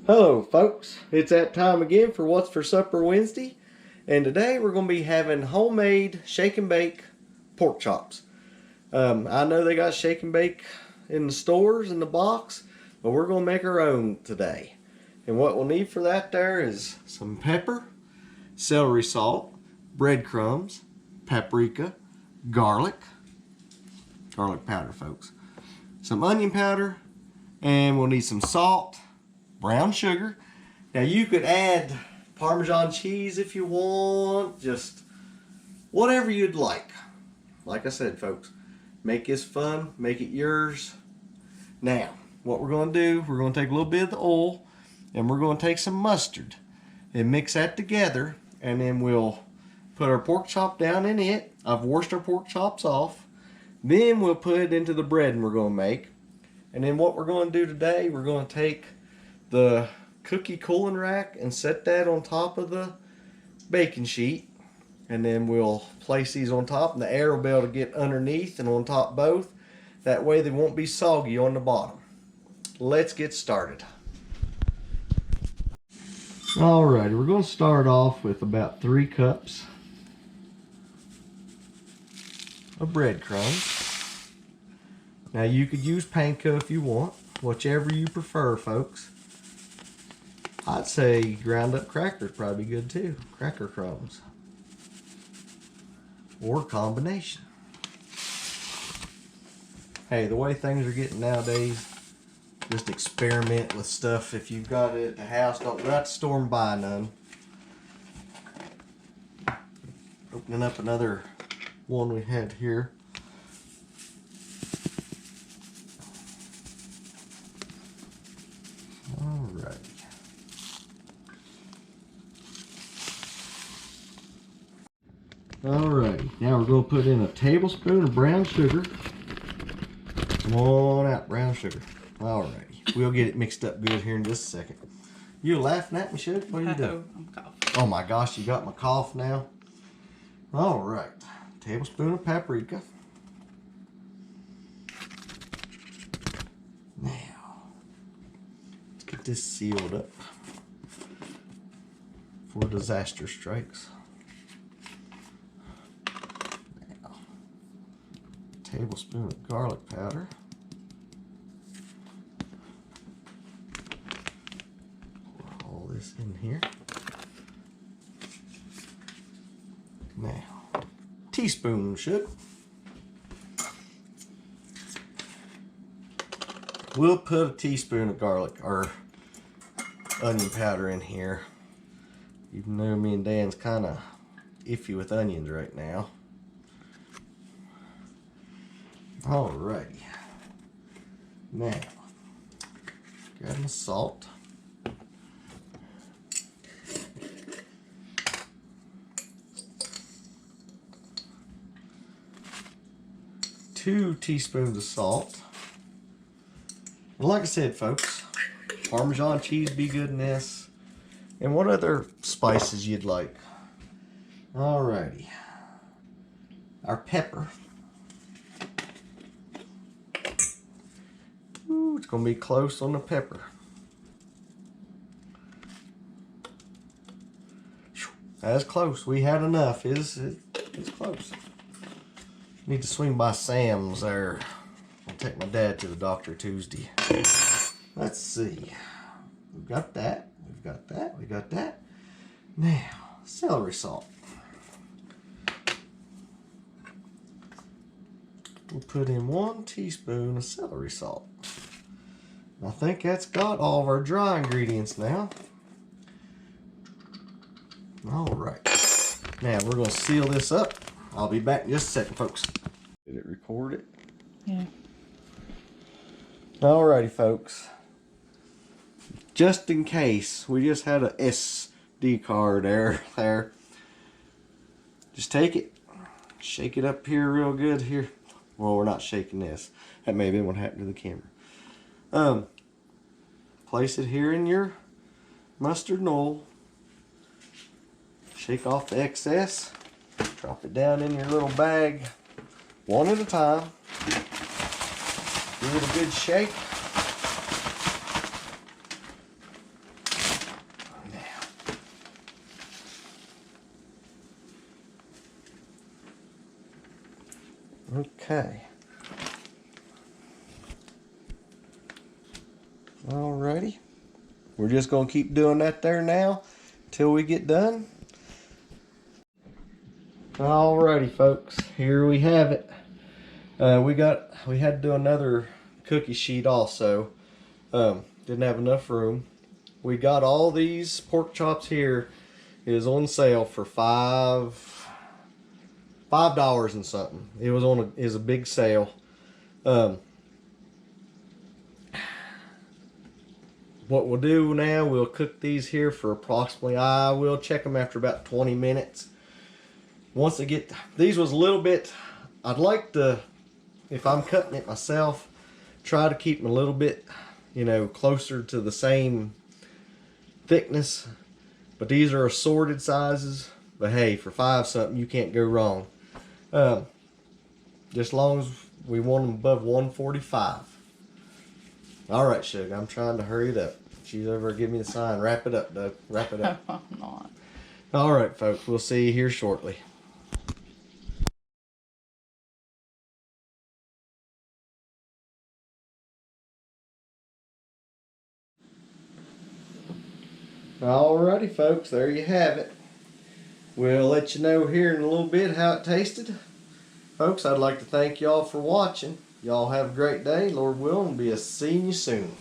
Hello folks, it's that time again for What's for Supper Wednesday, and today we're going to be having homemade shake and bake pork chops. I know they got shake and bake in the stores in the box, but we're going to make our own today. And what we'll need for that there is some pepper, celery salt, breadcrumbs, paprika, garlic powder folks, some onion powder, and we'll need some salt, brown sugar. Now you could add Parmesan cheese if you want, just whatever you'd like. Like I said folks, make this fun, make it yours. Now what we're going to do, we're going to take a little bit of the oil and we're going to take some mustard and mix that together, and then we'll put our pork chop down in it. I've washed our pork chops off. Then we'll put it into the bread and we're going to make. And then what we're going to do today, we're going to take the cookie cooling rack and set that on top of the baking sheet, and then we'll place these on top, and the air will be able to get underneath and on top both. That way they won't be soggy on the bottom. Let's get started. Alrighty, we're going to start off with about 3 cups of breadcrumbs. Now you could use panko if you want, whichever you prefer folks. I'd say ground up crackers probably good too. Cracker crumbs. Or combination. Hey, the way things are getting nowadays, just experiment with stuff. If you've got it at the house, don't go out to the store and buy none. Opening up another one we had here. Alright. Alright, now we're going to put in a tablespoon of brown sugar. Come on out, brown sugar. Alrighty, we'll get it mixed up good here in just a second. You laughing at me, Shug? What are you doing? I'm coughing. Oh my gosh, you got my cough now. Alright, tablespoon of paprika. Now, let's get this sealed up before disaster strikes. Now, tablespoon of garlic powder. Pour all this in here. Now, teaspoon should. We'll put a teaspoon of garlic or onion powder in here. Even though me and Dan's kind of iffy with onions right now. Alrighty. Now, grab my salt. Two teaspoons of salt. And like I said, folks, Parmesan cheese be good in this. And what other spices you'd like. Alrighty. Our pepper. Ooh, it's going to be close on the pepper. That's close. We had enough. It's close. Need to swing by Sam's there. I'll take my dad to the doctor Tuesday. Let's see. We've got that. We've got that. We got that. Now, celery salt. We'll put in 1 teaspoon of celery salt. I think that's got all of our dry ingredients now. Alright. Now we're going to seal this up. I'll be back in just a second, folks. Did it record it? Yeah. Alrighty, folks. Just in case, we just had a SD card error there. Just take it, shake it up here real good here. Well, we're not shaking this. That may have been what happened to the camera. Place it here in your mustard and oil. Shake off the excess. Drop it down in your little bag, one at a time. Give it a good shake. Alrighty. We're just going to keep doing that there now till we get done. Alrighty, folks. Here we have it. We had to do another cookie sheet also. Didn't have enough room. We got all these pork chops here. It is on sale for $5 and something. It was a big sale. What we'll do now, we'll cook these here for approximately, I will check them after about 20 minutes. Once they get, these was a little bit, I'd like to, if I'm cutting it myself, try to keep them a little bit, you know, closer to the same thickness. But these are assorted sizes. But hey, for $5 something, you can't go wrong. Just as long as we want them above 145. All right, Sugar, I'm trying to hurry it up. She's over giving me the sign. Wrap it up, Doug. Wrap it up. I'm not. All right, folks. We'll see you here shortly. Alrighty, folks. There you have it. We'll let you know here in a little bit how it tasted. Folks, I'd like to thank y'all for watching. Y'all have a great day. Lord willing, we'll be seeing you soon.